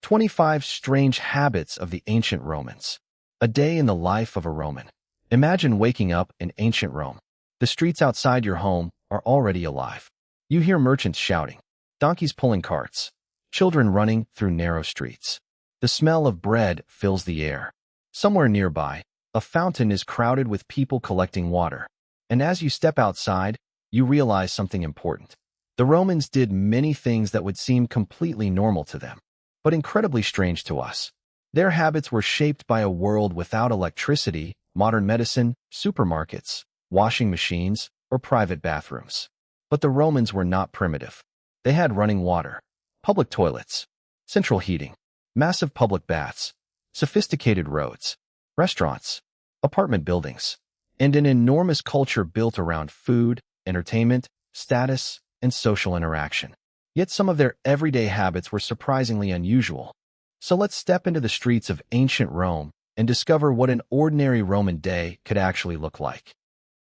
25 Strange Habits of the Ancient Romans. A day in the life of a Roman. Imagine waking up in ancient Rome. The streets outside your home are already alive. You hear merchants shouting, donkeys pulling carts, children running through narrow streets. The smell of bread fills the air. Somewhere nearby, a fountain is crowded with people collecting water. And as you step outside, you realize something important. The Romans did many things that would seem completely normal to them, but incredibly strange to us. Their habits were shaped by a world without electricity, modern medicine, supermarkets, washing machines, or private bathrooms. But the Romans were not primitive. They had running water, public toilets, central heating, massive public baths, sophisticated roads, restaurants, apartment buildings, and an enormous culture built around food, entertainment, status, and social interaction. Yet some of their everyday habits were surprisingly unusual. So let's step into the streets of ancient Rome and discover what an ordinary Roman day could actually look like.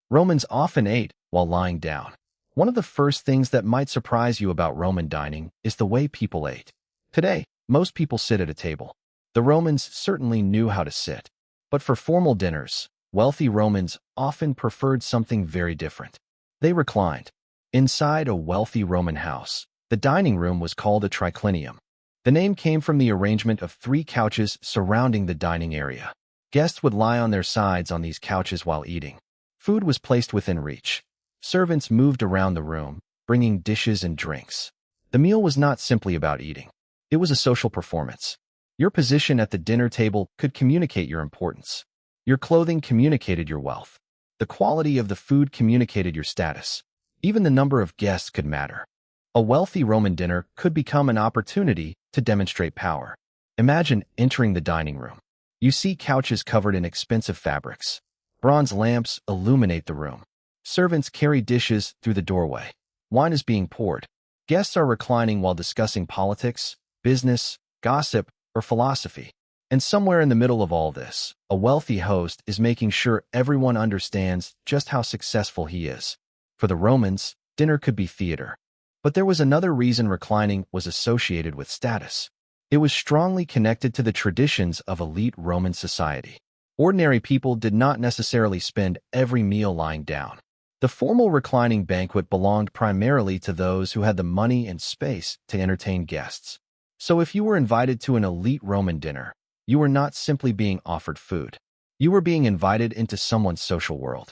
Romans often ate while lying down. One of the first things that might surprise you about Roman dining is the way people ate. Today, most people sit at a table. The Romans certainly knew how to sit. But for formal dinners, wealthy Romans often preferred something very different. They reclined. Inside a wealthy Roman house, the dining room was called a triclinium. The name came from the arrangement of 3 couches surrounding the dining area. Guests would lie on their sides on these couches while eating. Food was placed within reach. Servants moved around the room, bringing dishes and drinks. The meal was not simply about eating. It was a social performance. Your position at the dinner table could communicate your importance. Your clothing communicated your wealth. The quality of the food communicated your status. Even the number of guests could matter. A wealthy Roman dinner could become an opportunity to demonstrate power. Imagine entering the dining room. You see couches covered in expensive fabrics. Bronze lamps illuminate the room. Servants carry dishes through the doorway. Wine is being poured. Guests are reclining while discussing politics, business, gossip, or philosophy. And somewhere in the middle of all this, a wealthy host is making sure everyone understands just how successful he is. For the Romans, dinner could be theater. But there was another reason reclining was associated with status. It was strongly connected to the traditions of elite Roman society. Ordinary people did not necessarily spend every meal lying down. The formal reclining banquet belonged primarily to those who had the money and space to entertain guests. So if you were invited to an elite Roman dinner, you were not simply being offered food. You were being invited into someone's social world.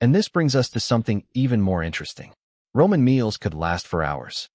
And this brings us to something even more interesting. Roman meals could last for hours.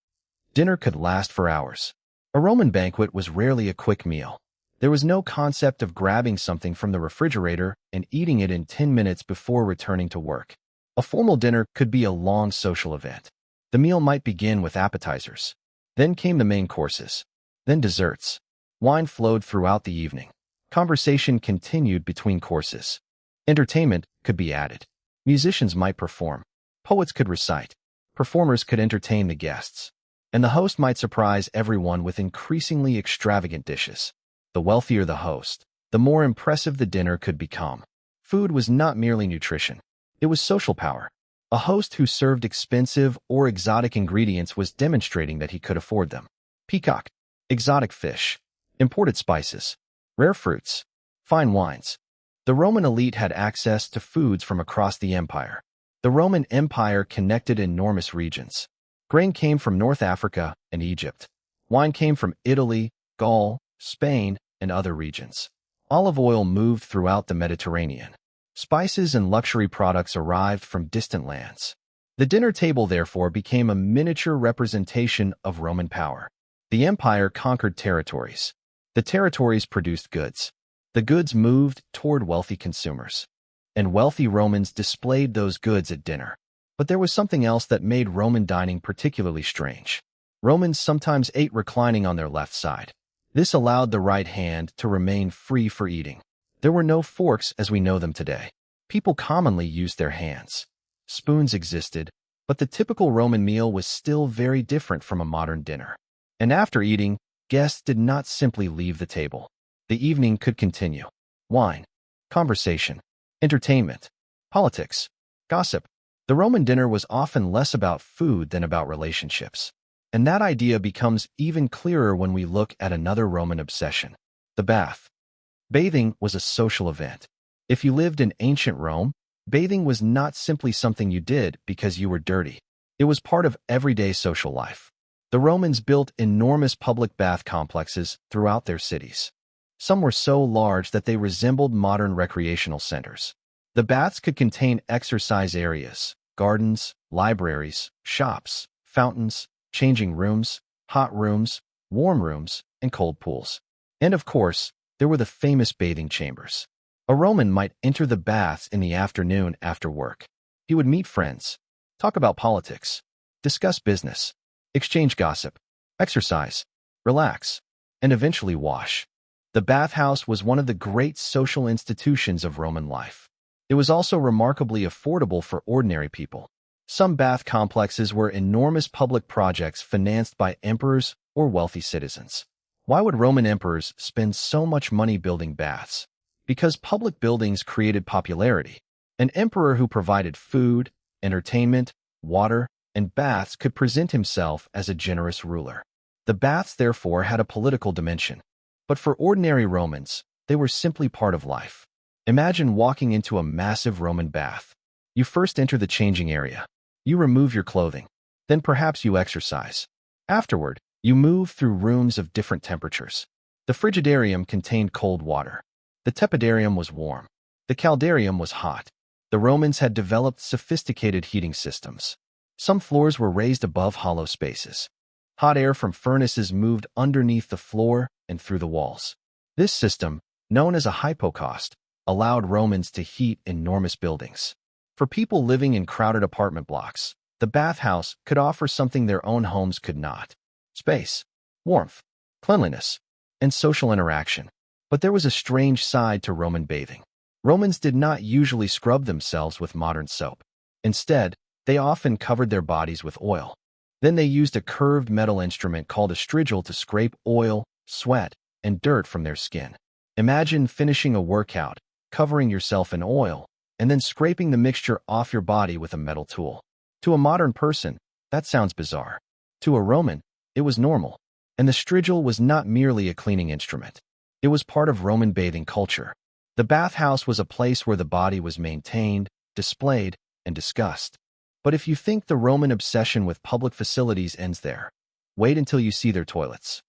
Dinner could last for hours. A Roman banquet was rarely a quick meal. There was no concept of grabbing something from the refrigerator and eating it in 10 minutes before returning to work. A formal dinner could be a long social event. The meal might begin with appetizers. Then came the main courses. Then desserts. Wine flowed throughout the evening. Conversation continued between courses. Entertainment could be added. Musicians might perform. Poets could recite. Performers could entertain the guests. And the host might surprise everyone with increasingly extravagant dishes. The wealthier the host, the more impressive the dinner could become. Food was not merely nutrition. It was social power. A host who served expensive or exotic ingredients was demonstrating that he could afford them. Peacock, exotic fish, imported spices, rare fruits, fine wines. The Roman elite had access to foods from across the empire. The Roman Empire connected enormous regions. Grain came from North Africa and Egypt. Wine came from Italy, Gaul, Spain, and other regions. Olive oil moved throughout the Mediterranean. Spices and luxury products arrived from distant lands. The dinner table, therefore, became a miniature representation of Roman power. The empire conquered territories. The territories produced goods. The goods moved toward wealthy consumers. And wealthy Romans displayed those goods at dinner. But there was something else that made Roman dining particularly strange. Romans sometimes ate reclining on their left side. This allowed the right hand to remain free for eating. There were no forks as we know them today. People commonly used their hands. Spoons existed, but the typical Roman meal was still very different from a modern dinner. And after eating, guests did not simply leave the table. The evening could continue. Wine, conversation, entertainment, politics, gossip. The Roman dinner was often less about food than about relationships. And that idea becomes even clearer when we look at another Roman obsession, the bath. Bathing was a social event. If you lived in ancient Rome, bathing was not simply something you did because you were dirty. It was part of everyday social life. The Romans built enormous public bath complexes throughout their cities. Some were so large that they resembled modern recreational centers. The baths could contain exercise areas, gardens, libraries, shops, fountains, changing rooms, hot rooms, warm rooms, and cold pools. And of course, there were the famous bathing chambers. A Roman might enter the baths in the afternoon after work. He would meet friends, talk about politics, discuss business, exchange gossip, exercise, relax, and eventually wash. The bathhouse was one of the great social institutions of Roman life. It was also remarkably affordable for ordinary people. Some bath complexes were enormous public projects financed by emperors or wealthy citizens. Why would Roman emperors spend so much money building baths? Because public buildings created popularity. An emperor who provided food, entertainment, water, and baths could present himself as a generous ruler. The baths, therefore, had a political dimension. But for ordinary Romans, they were simply part of life. Imagine walking into a massive Roman bath. You first enter the changing area. You remove your clothing. Then perhaps you exercise. Afterward, you move through rooms of different temperatures. The frigidarium contained cold water. The tepidarium was warm. The caldarium was hot. The Romans had developed sophisticated heating systems. Some floors were raised above hollow spaces. Hot air from furnaces moved underneath the floor and through the walls. This system, known as a hypocaust, allowed Romans to heat enormous buildings. For people living in crowded apartment blocks, the bathhouse could offer something their own homes could not: space, warmth, cleanliness, and social interaction. But there was a strange side to Roman bathing. Romans did not usually scrub themselves with modern soap. Instead, they often covered their bodies with oil. Then they used a curved metal instrument called a strigil to scrape oil, sweat, and dirt from their skin. Imagine finishing a workout, covering yourself in oil, and then scraping the mixture off your body with a metal tool. To a modern person, that sounds bizarre. To a Roman, it was normal. And the strigil was not merely a cleaning instrument. It was part of Roman bathing culture. The bathhouse was a place where the body was maintained, displayed, and discussed. But if you think the Roman obsession with public facilities ends there, wait until you see their toilets.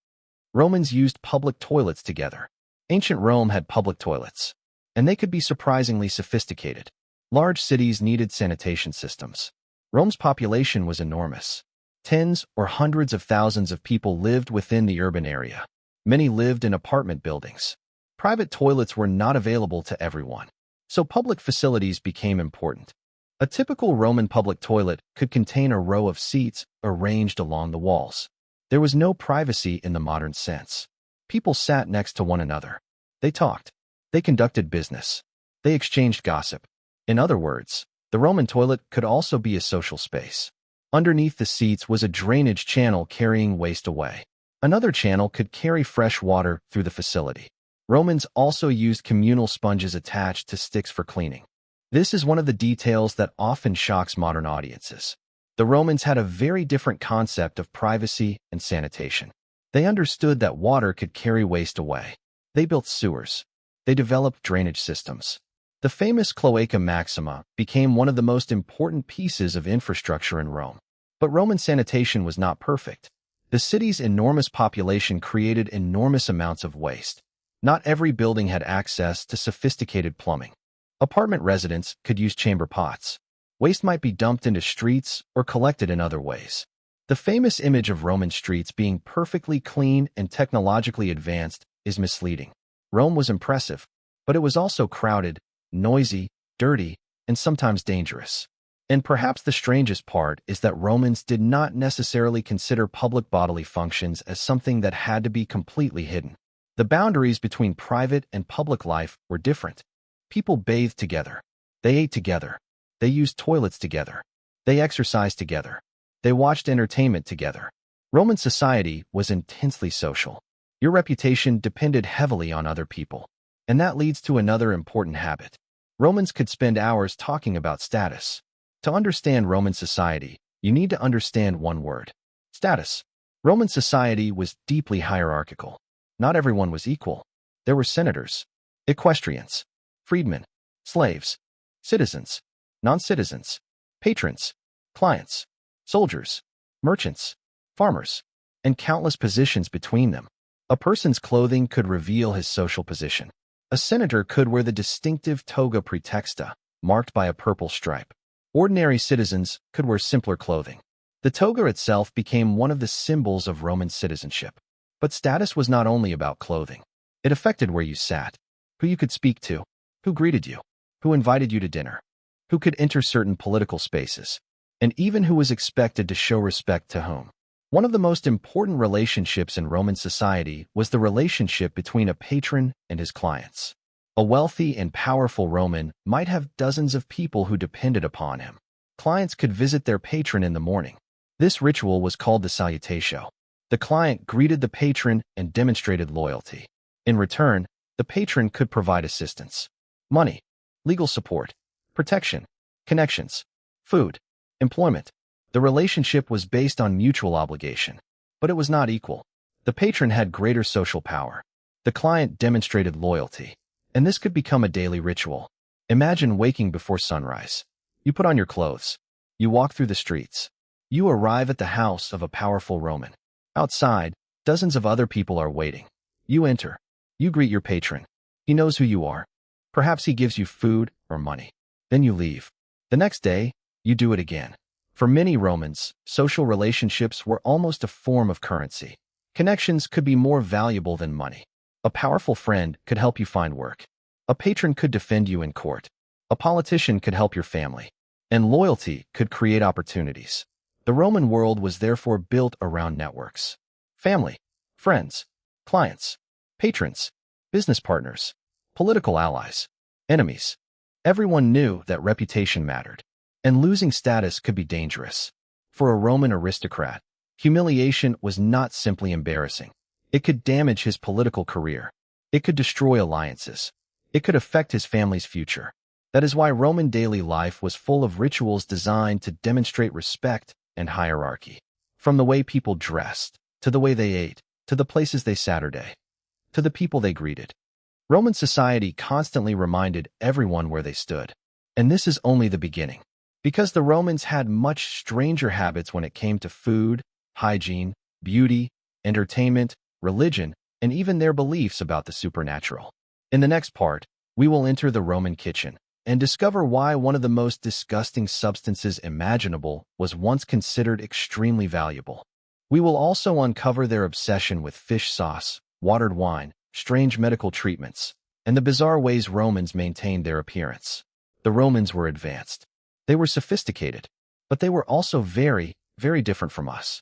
Romans used public toilets together. Ancient Rome had public toilets, and they could be surprisingly sophisticated. Large cities needed sanitation systems. Rome's population was enormous. Tens or hundreds of thousands of people lived within the urban area. Many lived in apartment buildings. Private toilets were not available to everyone, so public facilities became important. A typical Roman public toilet could contain a row of seats arranged along the walls. There was no privacy in the modern sense. People sat next to one another. They talked. They conducted business. They exchanged gossip. In other words, the Roman toilet could also be a social space. Underneath the seats was a drainage channel carrying waste away. Another channel could carry fresh water through the facility. Romans also used communal sponges attached to sticks for cleaning. This is one of the details that often shocks modern audiences. The Romans had a very different concept of privacy and sanitation. They understood that water could carry waste away. They built sewers. They developed drainage systems. The famous Cloaca Maxima became one of the most important pieces of infrastructure in Rome. But Roman sanitation was not perfect. The city's enormous population created enormous amounts of waste. Not every building had access to sophisticated plumbing. Apartment residents could use chamber pots. Waste might be dumped into streets or collected in other ways. The famous image of Roman streets being perfectly clean and technologically advanced is misleading. Rome was impressive, but it was also crowded, noisy, dirty, and sometimes dangerous. And perhaps the strangest part is that Romans did not necessarily consider public bodily functions as something that had to be completely hidden. The boundaries between private and public life were different. People bathed together. They ate together. They used toilets together. They exercised together. They watched entertainment together. Roman society was intensely social. Your reputation depended heavily on other people. And that leads to another important habit. Romans could spend hours talking about status. To understand Roman society, you need to understand one word: status. Roman society was deeply hierarchical. Not everyone was equal. There were senators, equestrians, freedmen, slaves, citizens, non-citizens, patrons, clients, soldiers, merchants, farmers, and countless positions between them. A person's clothing could reveal his social position. A senator could wear the distinctive toga praetexta, marked by a purple stripe. Ordinary citizens could wear simpler clothing. The toga itself became one of the symbols of Roman citizenship. But status was not only about clothing. It affected where you sat, who you could speak to, who greeted you, who invited you to dinner, who could enter certain political spaces, and even who was expected to show respect to whom. One of the most important relationships in Roman society was the relationship between a patron and his clients. A wealthy and powerful Roman might have dozens of people who depended upon him. Clients could visit their patron in the morning. This ritual was called the salutatio. The client greeted the patron and demonstrated loyalty. In return, the patron could provide assistance, money, legal support, protection, connections, food, employment. The relationship was based on mutual obligation, but it was not equal. The patron had greater social power. The client demonstrated loyalty, and this could become a daily ritual. Imagine waking before sunrise. You put on your clothes. You walk through the streets. You arrive at the house of a powerful Roman. Outside, dozens of other people are waiting. You enter. You greet your patron. He knows who you are. Perhaps he gives you food or money. Then you leave. The next day, you do it again. For many Romans, social relationships were almost a form of currency. Connections could be more valuable than money. A powerful friend could help you find work. A patron could defend you in court. A politician could help your family. And loyalty could create opportunities. The Roman world was therefore built around networks. Family, friends, clients, patrons, business partners, political allies, enemies. Everyone knew that reputation mattered, and losing status could be dangerous. For a Roman aristocrat, humiliation was not simply embarrassing. It could damage his political career. It could destroy alliances. It could affect his family's future. That is why Roman daily life was full of rituals designed to demonstrate respect and hierarchy. From the way people dressed, to the way they ate, to the places they sat or day, to the people they greeted. Roman society constantly reminded everyone where they stood. And this is only the beginning. Because the Romans had much stranger habits when it came to food, hygiene, beauty, entertainment, religion, and even their beliefs about the supernatural. In the next part, we will enter the Roman kitchen and discover why one of the most disgusting substances imaginable was once considered extremely valuable. We will also uncover their obsession with fish sauce, watered wine, strange medical treatments, and the bizarre ways Romans maintained their appearance. The Romans were advanced. They were sophisticated, but they were also very, very different from us.